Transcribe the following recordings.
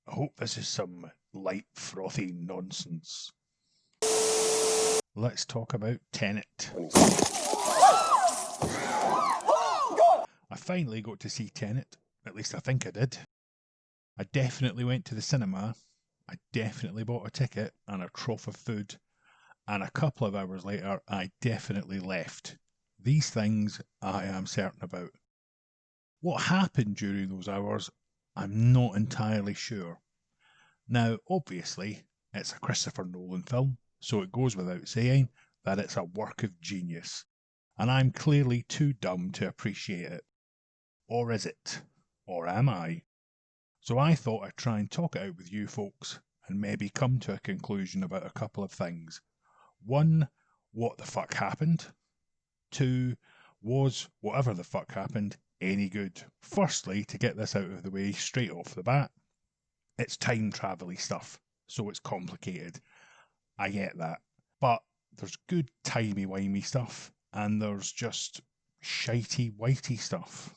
I hope this is some light, frothy nonsense. Let's talk about Tenet. I finally got to see Tenet, at least I think I did. I definitely went to the cinema, I definitely bought a ticket and a trough of food, and a couple of hours later I definitely left. These things I am certain about. What happened during those hours, I'm not entirely sure. Now, obviously, it's a Christopher Nolan film, so it goes without saying that it's a work of genius, and I'm clearly too dumb to appreciate it. Or is it? Or am I? So I thought I'd try and talk it out with you folks, and maybe come to a conclusion about a couple of things. One, what the fuck happened? Two, was whatever the fuck happened any good? Firstly, to get this out of the way straight off the bat, it's time travel-y stuff, so it's complicated. I get that. But there's good timey-wimey stuff, and there's just shitey-whitey stuff.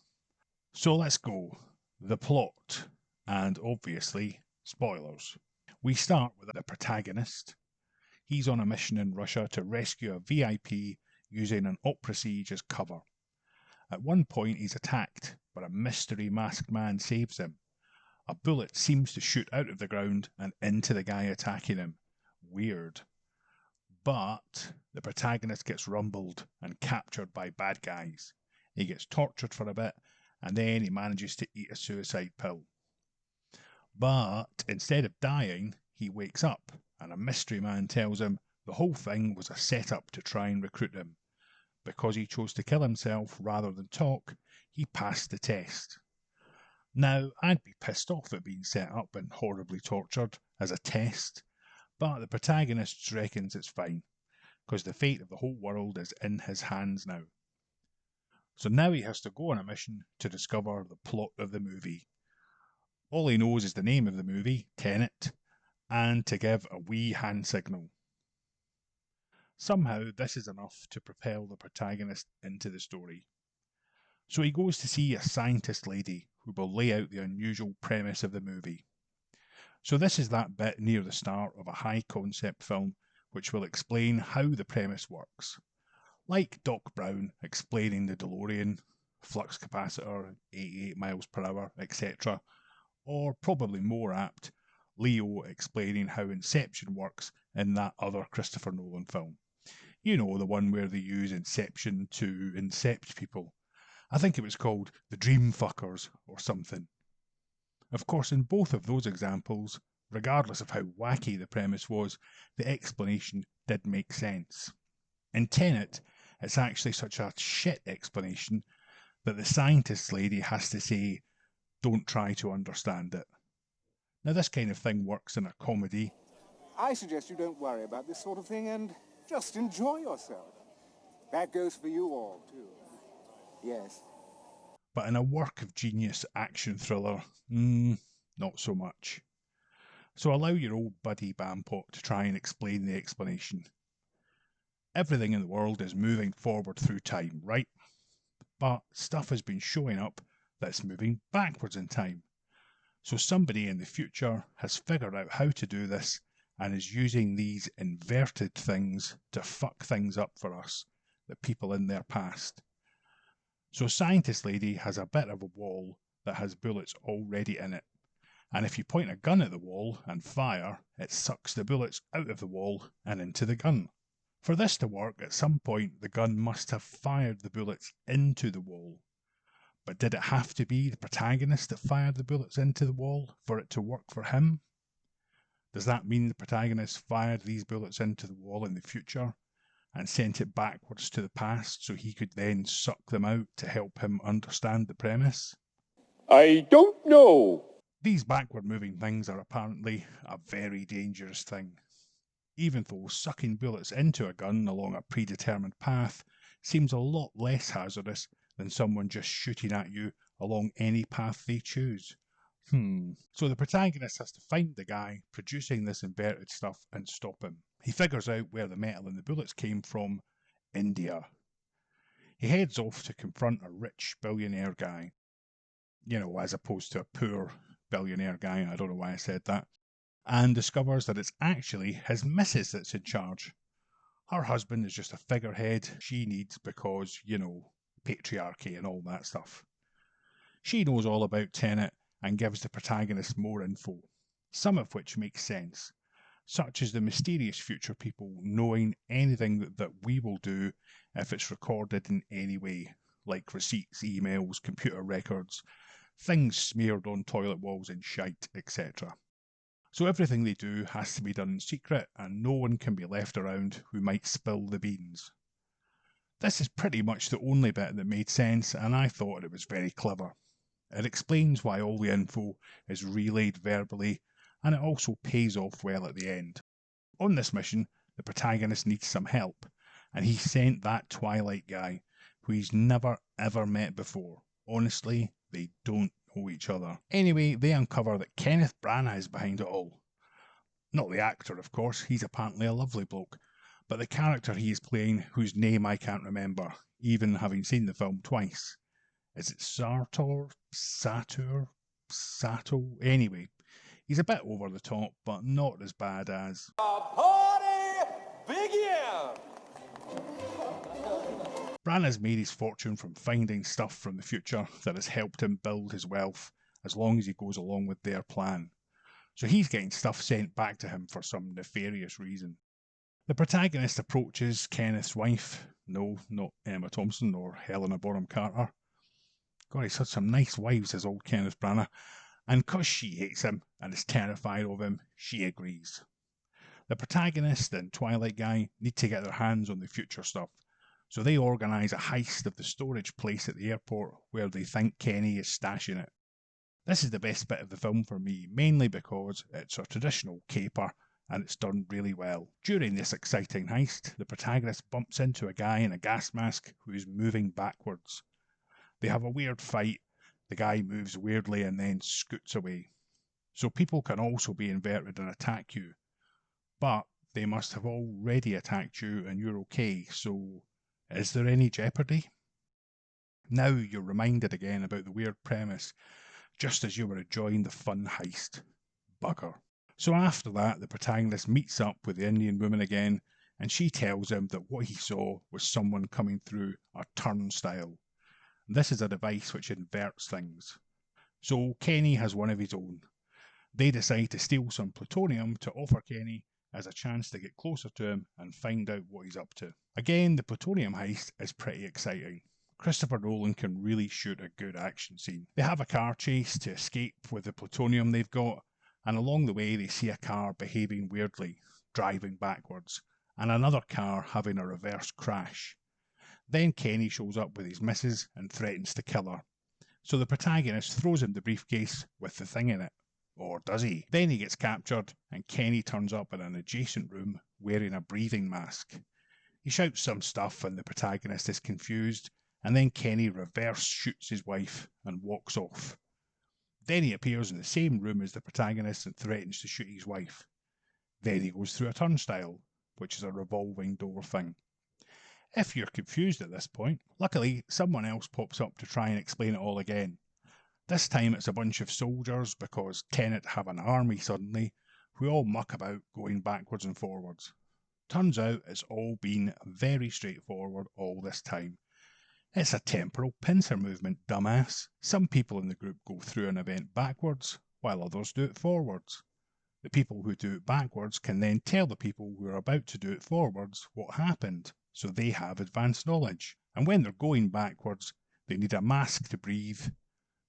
So let's go. The plot, and obviously, spoilers. We start with the protagonist. He's on a mission in Russia to rescue a VIP using an opera siege as cover. At one point he's attacked, but a mystery masked man saves him. A bullet seems to shoot out of the ground and into the guy attacking him. Weird. But the protagonist gets rumbled and captured by bad guys. He gets tortured for a bit, and then he manages to eat a suicide pill. But instead of dying, he wakes up, and a mystery man tells him the whole thing was a setup to try and recruit him. Because he chose to kill himself rather than talk, he passed the test. Now, I'd be pissed off at being set up and horribly tortured as a test, but the protagonist reckons it's fine, because the fate of the whole world is in his hands now. So now he has to go on a mission to discover the plot of the movie. All he knows is the name of the movie, Tenet, and to give a wee hand signal. Somehow this is enough to propel the protagonist into the story. So he goes to see a scientist lady who will lay out the unusual premise of the movie. So this is that bit near the start of a high concept film which will explain how the premise works. Like Doc Brown explaining the DeLorean, flux capacitor, 88 miles per hour, etc. Or probably more apt, Leo explaining how Inception works in that other Christopher Nolan film. You know, the one where they use Inception to incept people. I think it was called The Dream Fuckers or something. Of course, in both of those examples, regardless of how wacky the premise was, the explanation did make sense. In Tenet, it's actually such a shit explanation that the scientist lady has to say, "Don't try to understand it." Now, this kind of thing works in a comedy. I suggest you don't worry about this sort of thing and just enjoy yourself. That goes for you all, too. Yes. But in a work of genius action thriller, not so much. So allow your old buddy Bampot to try and explain the explanation. Everything in the world is moving forward through time, right? But stuff has been showing up that's moving backwards in time. So somebody in the future has figured out how to do this and is using these inverted things to fuck things up for us, the people in their past. So Scientist Lady has a bit of a wall that has bullets already in it. And if you point a gun at the wall and fire, it sucks the bullets out of the wall and into the gun. For this to work, at some point the gun must have fired the bullets into the wall. But did it have to be the protagonist that fired the bullets into the wall for it to work for him? Does that mean the protagonist fired these bullets into the wall in the future and sent it backwards to the past so he could then suck them out to help him understand the premise? I don't know. These backward moving things are apparently a very dangerous thing. Even though sucking bullets into a gun along a predetermined path seems a lot less hazardous than someone just shooting at you along any path they choose. So the protagonist has to find the guy producing this inverted stuff and stop him. He figures out where the metal in the bullets came from: India. He heads off to confront a rich billionaire guy. You know, as opposed to a poor billionaire guy, I don't know why I said that, and discovers that it's actually his missus that's in charge. Her husband is just a figurehead she needs because, patriarchy and all that stuff. She knows all about Tenet and gives the protagonist more info, some of which makes sense, such as the mysterious future people knowing anything that we will do if it's recorded in any way, like receipts, emails, computer records, things smeared on toilet walls and shite, etc. So everything they do has to be done in secret, and no one can be left around who might spill the beans. This is pretty much the only bit that made sense, and I thought it was very clever. It explains why all the info is relayed verbally, and it also pays off well at the end. On this mission, the protagonist needs some help, and he sent that Twilight guy, who he's never ever met before. Honestly, they don't know each other. Anyway, they uncover that Kenneth Branagh is behind it all. Not the actor, of course, he's apparently a lovely bloke, but the character he is playing, whose name I can't remember, even having seen the film twice. Is it Sartor? Sator? Sato? Anyway, he's a bit over the top, but not as bad as... Party begin! Branagh's made his fortune from finding stuff from the future that has helped him build his wealth, as long as he goes along with their plan. So he's getting stuff sent back to him for some nefarious reason. The protagonist approaches Kenneth's wife. No, not Emma Thompson or Helena Bonham Carter. God, he's had some nice wives, as old Kenneth Branagh. And 'cause she hates him and is terrified of him, she agrees. The protagonist and Twilight guy need to get their hands on the future stuff, so they organise a heist of the storage place at the airport where they think Kenny is stashing it. This is the best bit of the film for me, mainly because it's a traditional caper and it's done really well. During this exciting heist, the protagonist bumps into a guy in a gas mask who is moving backwards. They have a weird fight, the guy moves weirdly and then scoots away. So people can also be inverted and attack you, but they must have already attacked you and you're okay, so is there any jeopardy? Now you're reminded again about the weird premise, just as you were enjoying the fun heist. Bugger. So after that, the protagonist meets up with the Indian woman again, and she tells him that what he saw was someone coming through a turnstile. This is a device which inverts things. So Kenny has one of his own. They decide to steal some plutonium to offer Kenny as a chance to get closer to him and find out what he's up to. Again, the plutonium heist is pretty exciting. Christopher Nolan can really shoot a good action scene. They have a car chase to escape with the plutonium they've got, and along the way they see a car behaving weirdly, driving backwards, and another car having a reverse crash. Then Kenny shows up with his missus and threatens to kill her. So the protagonist throws him the briefcase with the thing in it. Or does he? Then he gets captured, and Kenny turns up in an adjacent room wearing a breathing mask. He shouts some stuff and the protagonist is confused, and then Kenny reverse shoots his wife and walks off. Then he appears in the same room as the protagonist and threatens to shoot his wife. Then he goes through a turnstile, which is a revolving door thing. If you're confused at this point, luckily someone else pops up to try and explain it all again. This time it's a bunch of soldiers, because Tenet have an army suddenly, who all muck about going backwards and forwards. Turns out it's all been very straightforward all this time. It's a temporal pincer movement, dumbass. Some people in the group go through an event backwards, while others do it forwards. The people who do it backwards can then tell the people who are about to do it forwards what happened, so they have advanced knowledge. And when they're going backwards, they need a mask to breathe,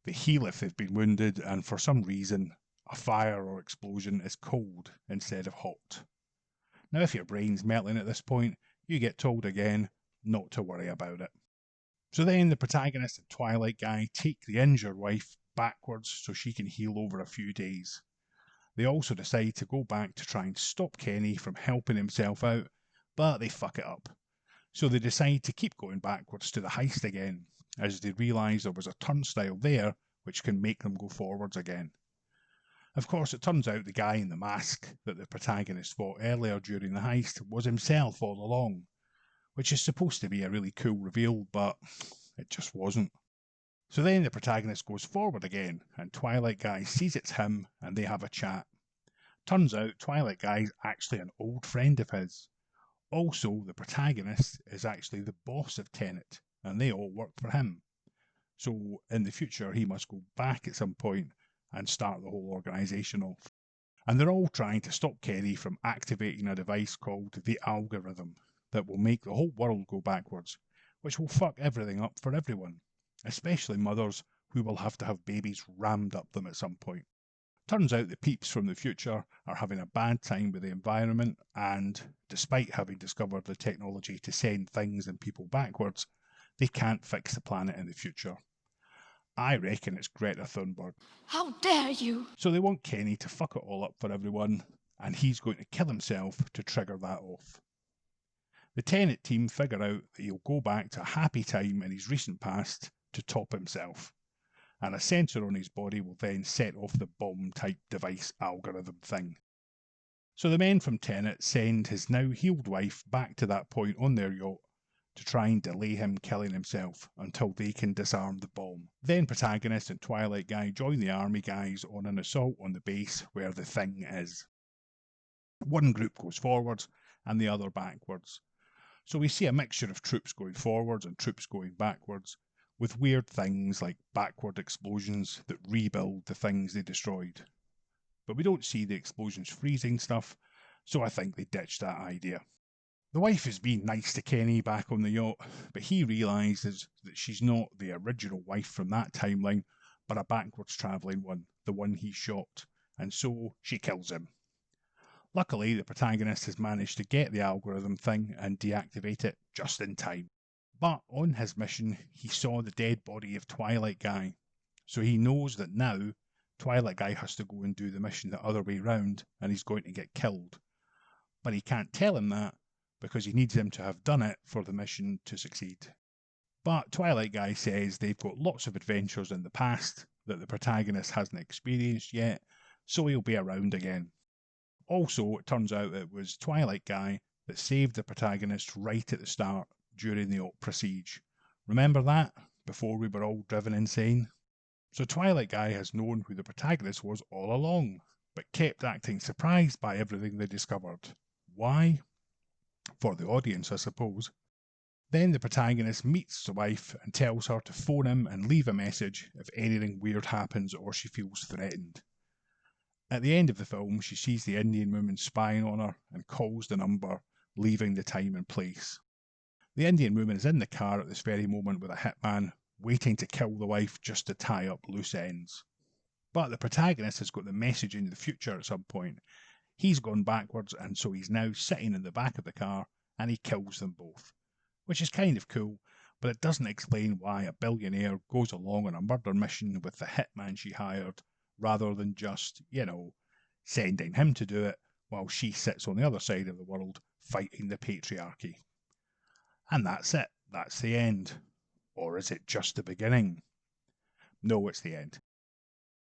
they heal if they've been wounded, and for some reason, a fire or explosion is cold instead of hot. Now if your brain's melting at this point, you get told again not to worry about it. So then the protagonist and Twilight guy take the injured wife backwards so she can heal over a few days. They also decide to go back to try and stop Kenny from helping himself out, but they fuck it up. So they decide to keep going backwards to the heist again, as they realise there was a turnstile there which can make them go forwards again. Of course, it turns out the guy in the mask that the protagonist fought earlier during the heist was himself all along, which is supposed to be a really cool reveal, but it just wasn't. So then the protagonist goes forward again, and Twilight Guy sees it's him, and they have a chat. Turns out Twilight Guy's actually an old friend of his. Also, the protagonist is actually the boss of Tenet, and they all work for him. So in the future, he must go back at some point and start the whole organisation off. And they're all trying to stop Kenny from activating a device called the algorithm that will make the whole world go backwards, which will fuck everything up for everyone, especially mothers who will have to have babies rammed up them at some point. Turns out the peeps from the future are having a bad time with the environment, and despite having discovered the technology to send things and people backwards, they can't fix the planet in the future. I reckon it's Greta Thunberg. How dare you! So they want Kenny to fuck it all up for everyone, and he's going to kill himself to trigger that off. The Tenet team figure out that he'll go back to a happy time in his recent past to top himself, and a sensor on his body will then set off the bomb-type device algorithm thing. So the men from Tenet send his now healed wife back to that point on their yacht to try and delay him killing himself until they can disarm the bomb. Then protagonist and Twilight Guy join the army guys on an assault on the base where the thing is. One group goes forwards and the other backwards. So we see a mixture of troops going forwards and troops going backwards, with weird things like backward explosions that rebuild the things they destroyed. But we don't see the explosions freezing stuff, so I think they ditched that idea. The wife is being nice to Kenny back on the yacht, but he realises that she's not the original wife from that timeline, but a backwards travelling one, the one he shot, and so she kills him. Luckily, the protagonist has managed to get the algorithm thing and deactivate it just in time. But on his mission, he saw the dead body of Twilight Guy, so he knows that now Twilight Guy has to go and do the mission the other way round, and he's going to get killed. But he can't tell him that, because he needs him to have done it for the mission to succeed. But Twilight Guy says they've got lots of adventures in the past that the protagonist hasn't experienced yet, so he'll be around again. Also, it turns out it was Twilight Guy that saved the protagonist right at the start during the opera siege. Remember that? Before we were all driven insane? So Twilight Guy has known who the protagonist was all along, but kept acting surprised by everything they discovered. Why? For the audience, I suppose. Then the protagonist meets the wife and tells her to phone him and leave a message if anything weird happens or she feels threatened. At the end of the film, she sees the Indian woman spying on her and calls the number, leaving the time and place. The Indian woman is in the car at this very moment with a hitman, waiting to kill the wife just to tie up loose ends. But the protagonist has got the message in the future at some point. He's gone backwards, and so he's now sitting in the back of the car, and he kills them both. Which is kind of cool, but it doesn't explain why a billionaire goes along on a murder mission with the hitman she hired, rather than just, sending him to do it while she sits on the other side of the world fighting the patriarchy. And that's it. That's the end. Or is it just the beginning? No, it's the end.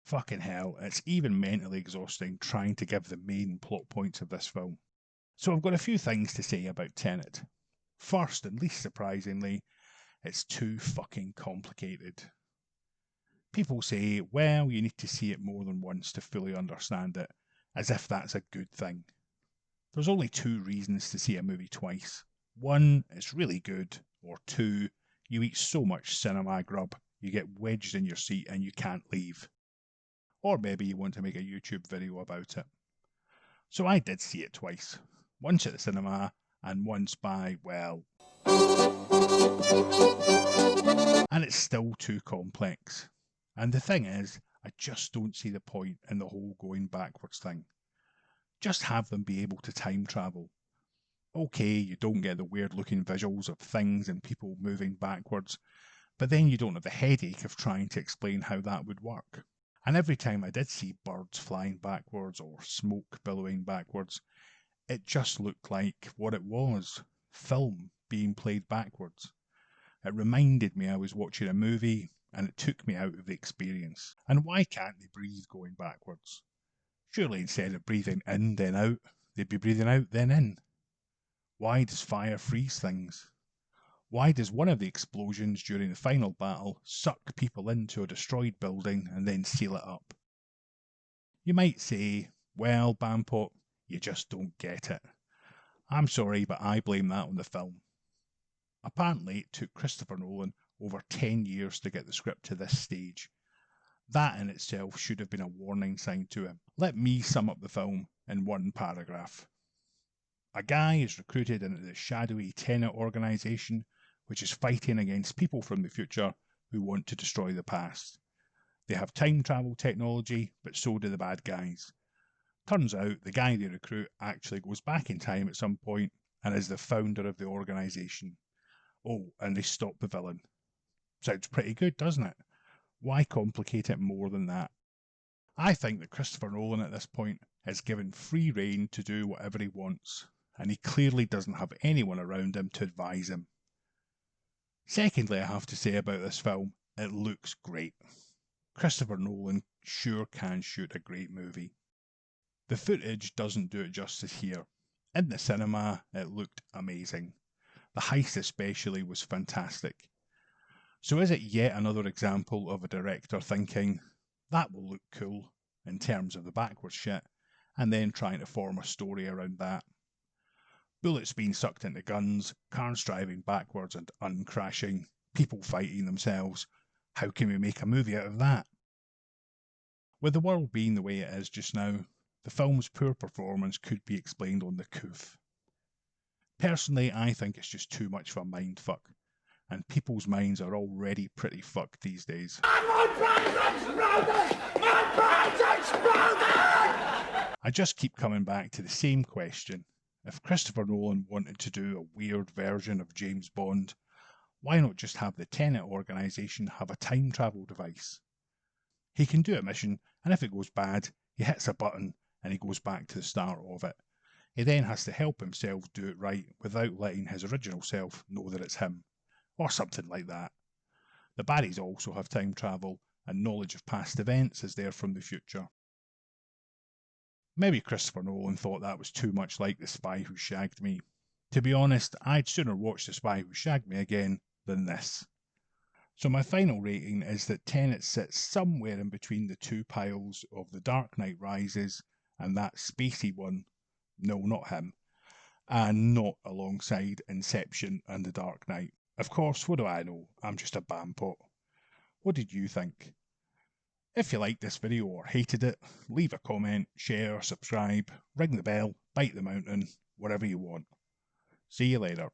Fucking hell, it's even mentally exhausting trying to give the main plot points of this film. So I've got a few things to say about Tenet. First, and least surprisingly, it's too fucking complicated. People say, well, you need to see it more than once to fully understand it, as if that's a good thing. There's only two reasons to see a movie twice. One, it's really good, or two, you eat so much cinema grub, you get wedged in your seat and you can't leave. Or maybe you want to make a YouTube video about it. So I did see it twice. Once at the cinema, and once by, well... And it's still too complex. And the thing is, I just don't see the point in the whole going backwards thing. Just have them be able to time travel. Okay, you don't get the weird looking visuals of things and people moving backwards, but then you don't have the headache of trying to explain how that would work. And every time I did see birds flying backwards or smoke billowing backwards, it just looked like what it was, film being played backwards. It reminded me I was watching a movie, and it took me out of the experience. And why can't they breathe going backwards? Surely instead of breathing in then out, they'd be breathing out then in. Why does fire freeze things? Why does one of the explosions during the final battle suck people into a destroyed building and then seal it up? You might say, well, Bampot, you just don't get it. I'm sorry, but I blame that on the film. Apparently, it took Christopher Nolan over 10 years to get the script to this stage. That in itself should have been a warning sign to him. Let me sum up the film in one paragraph. A guy is recruited into the shadowy Tenet organisation, which is fighting against people from the future who want to destroy the past. They have time travel technology, but so do the bad guys. Turns out the guy they recruit actually goes back in time at some point and is the founder of the organisation. Oh, and they stop the villain. Sounds pretty good, doesn't it? Why complicate it more than that? I think that Christopher Nolan at this point is given free rein to do whatever he wants, and he clearly doesn't have anyone around him to advise him. Secondly, I have to say about this film, it looks great. Christopher Nolan sure can shoot a great movie. The footage doesn't do it justice here. In the cinema, it looked amazing. The heist especially was fantastic. So is it yet another example of a director thinking, that will look cool, in terms of the backwards shit, and then trying to form a story around that? Bullets being sucked into guns, cars driving backwards and uncrashing, people fighting themselves. How can we make a movie out of that? With the world being the way it is just now, the film's poor performance could be explained on the coof. Personally, I think it's just too much of a mindfuck, and people's minds are already pretty fucked these days. I just keep coming back to the same question. If Christopher Nolan wanted to do a weird version of James Bond, why not just have the Tenet organisation have a time travel device? He can do a mission, and if it goes bad, he hits a button and he goes back to the start of it. He then has to help himself do it right without letting his original self know that it's him, or something like that. The baddies also have time travel, and knowledge of past events is there from the future. Maybe Christopher Nolan thought that was too much like The Spy Who Shagged Me. To be honest, I'd sooner watch The Spy Who Shagged Me again than this. So my final rating is that Tenet sits somewhere in between the two piles of The Dark Knight Rises and that spacey one, no, not him, and not alongside Inception and The Dark Knight. Of course, what do I know? I'm just a Bampot. What did you think? If you liked this video or hated it, leave a comment, share, subscribe, ring the bell, bite the mountain, whatever you want. See you later.